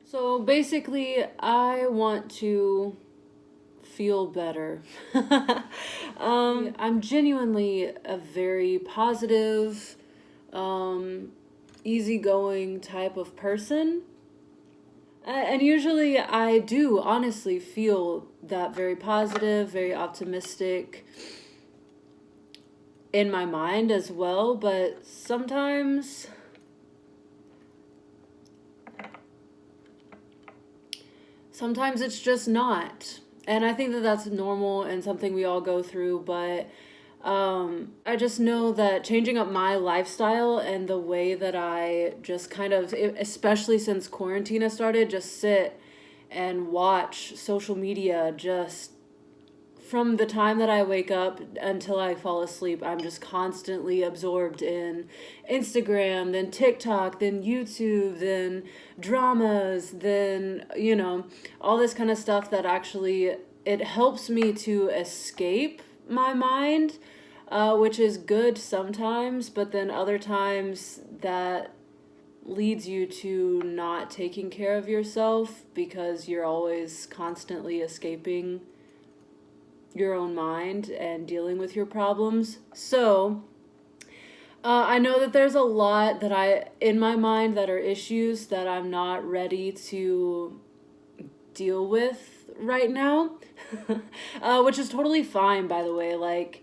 So basically, I want to feel better. I'm genuinely a very positive, um, easygoing type of person. And usually I do honestly feel that very positive, very optimistic in my mind as well, but sometimes it's just not. And I think that that's normal and something we all go through, but I just know that changing up my lifestyle and the way that I just kind of, especially since quarantine has started, just sit and watch social media just from the time that I wake up until I fall asleep. I'm just constantly absorbed in Instagram, then TikTok, then YouTube, then dramas, then, all this kind of stuff that actually it helps me to escape my mind, which is good sometimes, but then other times that leads you to not taking care of yourself because you're always constantly escaping your own mind and dealing with your problems. So, I know that there's a lot that in my mind, that are issues that I'm not ready to deal with right now, which is totally fine, by the way. Like,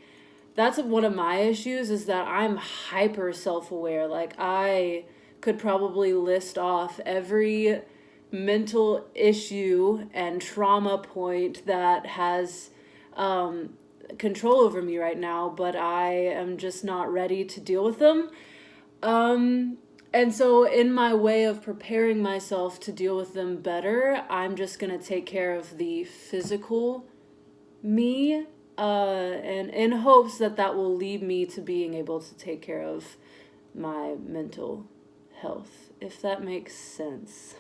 that's one of my issues, is that I'm hyper self aware. Like, I could probably list off every mental issue and trauma point that has control over me right now, but I am just not ready to deal with them. And so, in my way of preparing myself to deal with them better, I'm just going to take care of the physical me, and in hopes that that will lead me to being able to take care of my mental health, if that makes sense.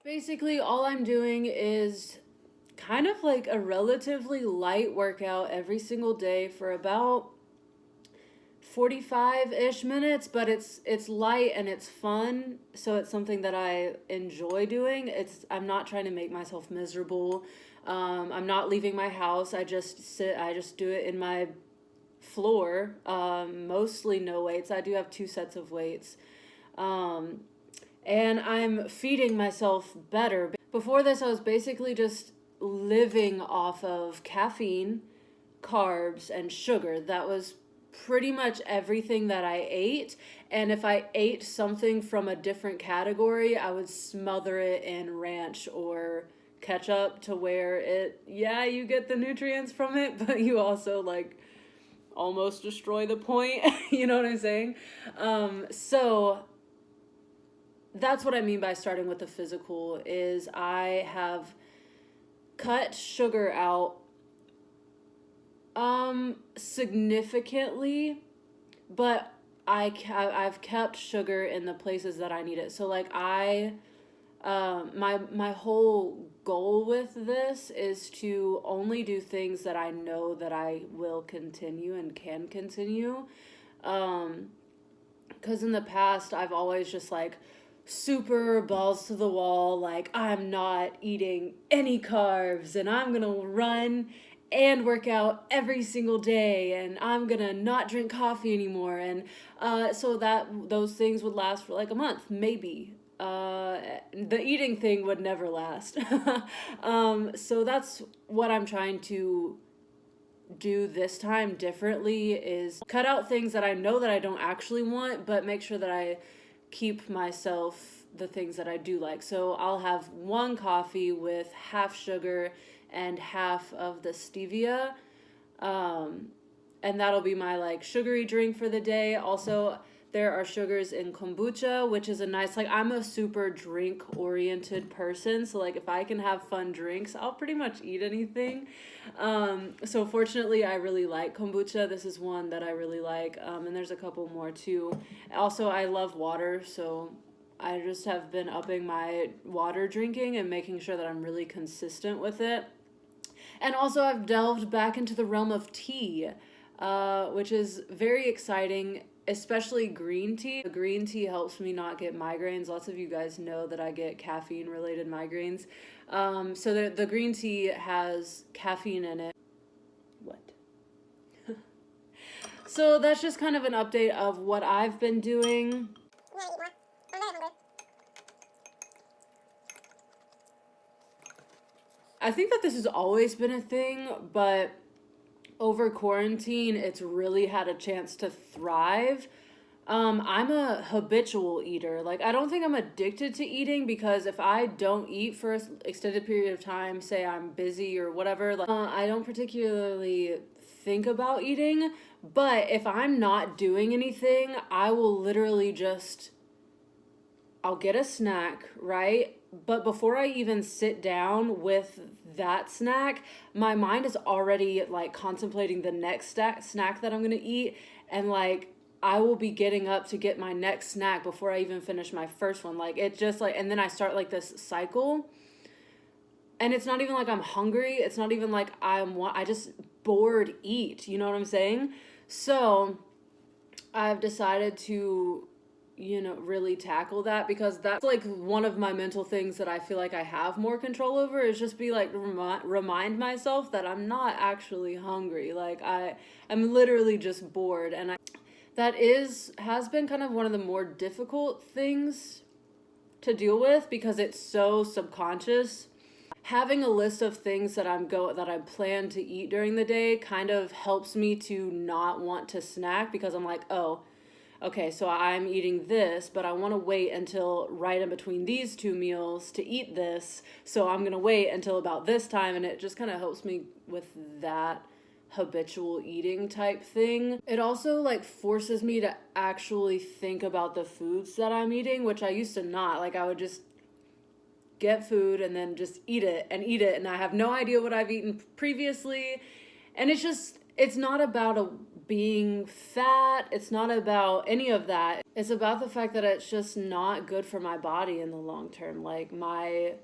Basically, all I'm doing is kind of like a relatively light workout every single day for about 45-ish minutes, but it's light and it's fun, so it's something that I enjoy doing. I'm not trying to make myself miserable. I'm not leaving my house. I just do it in my floor. Mostly no weights. I do have two sets of weights. Um, and I'm feeding myself better. Before this, I was basically just living off of caffeine, carbs, and sugar. That was pretty much everything that I ate. And if I ate something from a different category, I would smother it in ranch or ketchup to where you get the nutrients from it, but you also like almost destroy the point. You know what I'm saying? So that's what I mean by starting with the physical, is I have cut sugar out significantly, but I've kept sugar in the places that I need it. So like my whole goal with this is to only do things that I know that I will continue and can continue. Because in the past, I've always just like super balls to the wall, like I'm not eating any carbs and I'm gonna run and work out every single day and I'm gonna not drink coffee anymore. And so that those things would last for like a month, maybe. The eating thing would never last. So that's what I'm trying to do this time differently, is cut out things that I know that I don't actually want, but make sure that I keep myself the things that I do like. So I'll have one coffee with half sugar and half of the stevia. And that'll be my like sugary drink for the day. Also, there are sugars in kombucha, which is a nice, like, I'm a super drink oriented person. So like if I can have fun drinks, I'll pretty much eat anything. So fortunately, I really like kombucha. This is one that I really like. And there's a couple more too. Also, I love water. So I just have been upping my water drinking and making sure that I'm really consistent with it. And also, I've delved back into the realm of tea. which is very exciting, especially green tea. The green tea helps me not get migraines. Lots of you guys know that I get caffeine related migraines. So the green tea has caffeine in it. What? So that's just kind of an update of what I've been doing. I think that this has always been a thing, but over quarantine, it's really had a chance to thrive. I'm a habitual eater. Like, I don't think I'm addicted to eating, because if I don't eat for an extended period of time, say I'm busy or whatever, like, I don't particularly think about eating. But if I'm not doing anything, I will literally just, I'll get a snack, right? But before I even sit down with that snack, my mind is already like contemplating the next snack that I'm gonna eat. And like, I will be getting up to get my next snack before I even finish my first one. Like, it just like, and then I start like this cycle. And it's not even like I'm hungry. It's not even like I just bored eat. You know what I'm saying? So I've decided to, really tackle that, because that's like one of my mental things that I feel like I have more control over, is just be like, remind myself that I'm not actually hungry. Like, I'm literally just bored. And has been kind of one of the more difficult things to deal with, because it's so subconscious. Having a list of things that I plan to eat during the day kind of helps me to not want to snack, because I'm like, oh, okay, so I'm eating this, but I want to wait until right in between these two meals to eat this. So I'm going to wait until about this time. And it just kind of helps me with that habitual eating type thing. It also like forces me to actually think about the foods that I'm eating, which I used to not. Like, I would just get food and then just eat it. And I have no idea what I've eaten previously. And it's not about being fat. It's not about any of that. It's about the fact that it's just not good for my body in the long term. Like, my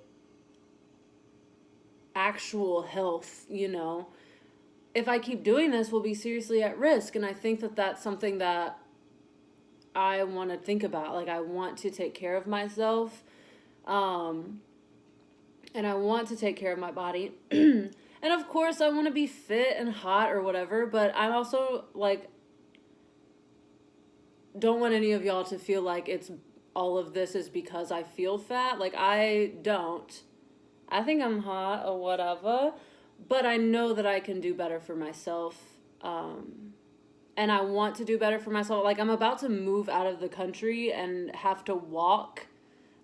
actual health, if I keep doing this, will be seriously at risk. And I think that that's something that I want to think about. Like, I want to take care of myself. And I want to take care of my body. And of course, I want to be fit and hot or whatever, but I also, like, don't want any of y'all to feel like all of this is because I feel fat. Like, I don't. I think I'm hot or whatever, but I know that I can do better for myself. And I want to do better for myself. Like, I'm about to move out of the country and have to walk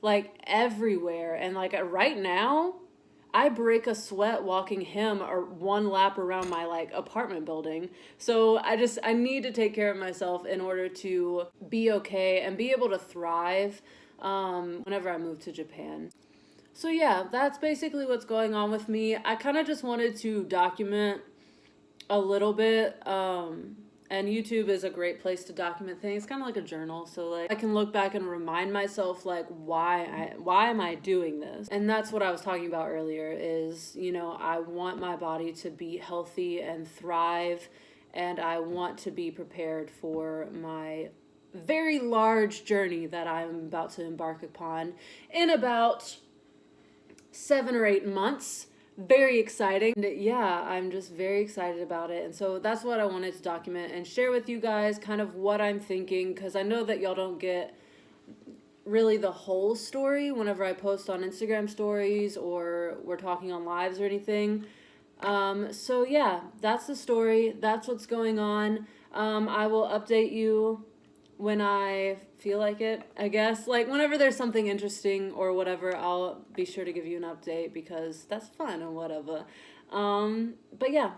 like everywhere. And like, right now, I break a sweat walking him or one lap around my like apartment building. So I need to take care of myself in order to be okay and be able to thrive whenever I move to Japan. So yeah, that's basically what's going on with me. I kind of just wanted to document a little bit. And YouTube is a great place to document things, kind of like a journal. So like, I can look back and remind myself like, why am I doing this? And that's what I was talking about earlier is, I want my body to be healthy and thrive, and I want to be prepared for my very large journey that I'm about to embark upon in about 7 or 8 months. Very exciting. And yeah, I'm just very excited about it. And so that's what I wanted to document and share with you guys, kind of what I'm thinking, because I know that y'all don't get really the whole story whenever I post on Instagram stories or we're talking on lives or anything. So yeah, that's the story. That's what's going on. I will update you when I feel like it, I guess. Like, whenever there's something interesting or whatever, I'll be sure to give you an update, because that's fun or whatever. But yeah,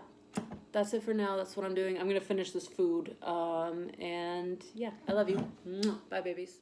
that's it for now. That's what I'm doing. I'm gonna finish this food. And yeah, I love you. Bye, babies.